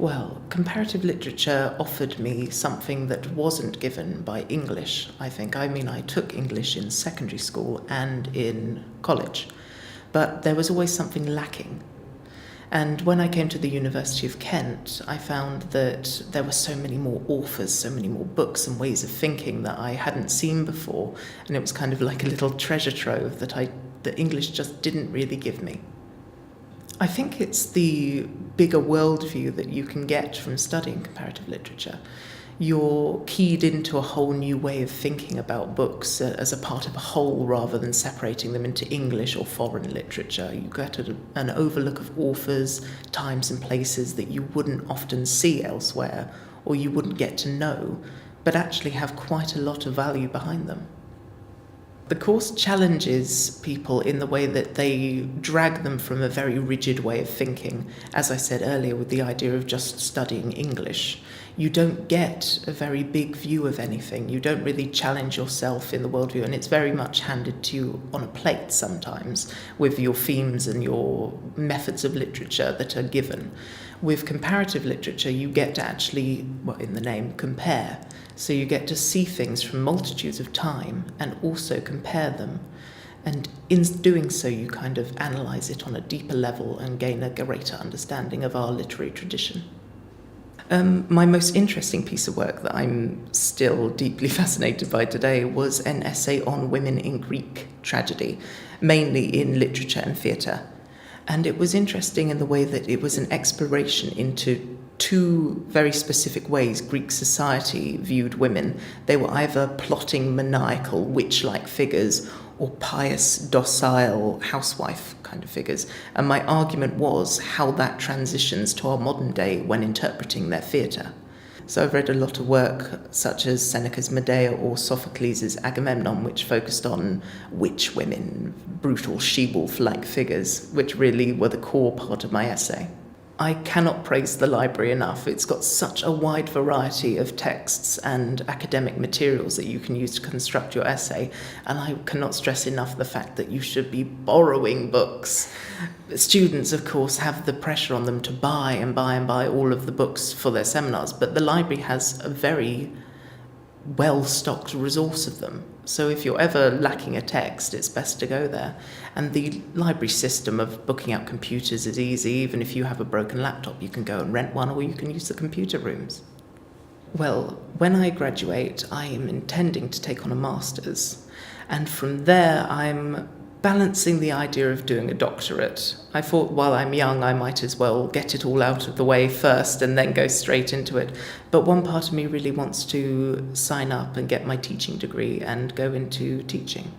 Well, comparative literature offered me something that wasn't given by English, I think. I mean, I took English in secondary school and in college, but there was always something lacking. And when I came to the University of Kent, I found that there were so many more authors, so many more books and ways of thinking that I hadn't seen before, and it was kind of like a little treasure trove that English just didn't really give me. I think it's the bigger worldview that you can get from studying comparative literature. You're keyed into a whole new way of thinking about books as a part of a whole rather than separating them into English or foreign literature. You get an overlook of authors, times and places that you wouldn't often see elsewhere or you wouldn't get to know, but actually have quite a lot of value behind them. The course challenges people in the way that they drag them from a very rigid way of thinking. As I said earlier, with the idea of just studying English, you don't get a very big view of anything. You don't really challenge yourself in the worldview, and it's very much handed to you on a plate sometimes with your themes and your methods of literature that are given. With comparative literature, you get to actually, well, in the name, compare. So you get to see things from multitudes of time and also compare them. And in doing so, you kind of analyse it on a deeper level and gain a greater understanding of our literary tradition. My most interesting piece of work that I'm still deeply fascinated by today was an essay on women in Greek tragedy, mainly in literature and theatre. And it was interesting in the way that it was an exploration into two very specific ways Greek society viewed women. They were either plotting, maniacal, witch-like figures or pious, docile, housewife kind of figures. And my argument was how that transitions to our modern day when interpreting their theatre. So I've read a lot of work such as Seneca's Medea or Sophocles' Agamemnon, which focused on witch women, brutal she-wolf-like figures, which really were the core part of my essay. I cannot praise the library enough. It's got such a wide variety of texts and academic materials that you can use to construct your essay, and I cannot stress enough the fact that you should be borrowing books. Students, of course, have the pressure on them to buy and buy and buy all of the books for their seminars, but the library has a very well-stocked resource of them. So if you're ever lacking a text, it's best to go there. And the library system of booking out computers is easy. Even if you have a broken laptop, you can go and rent one, or you can use the computer rooms. Well, when I graduate, I am intending to take on a master's. And from there, I'm balancing the idea of doing a doctorate. I thought while I'm young, I might as well get it all out of the way first and then go straight into it. But one part of me really wants to sign up and get my teaching degree and go into teaching.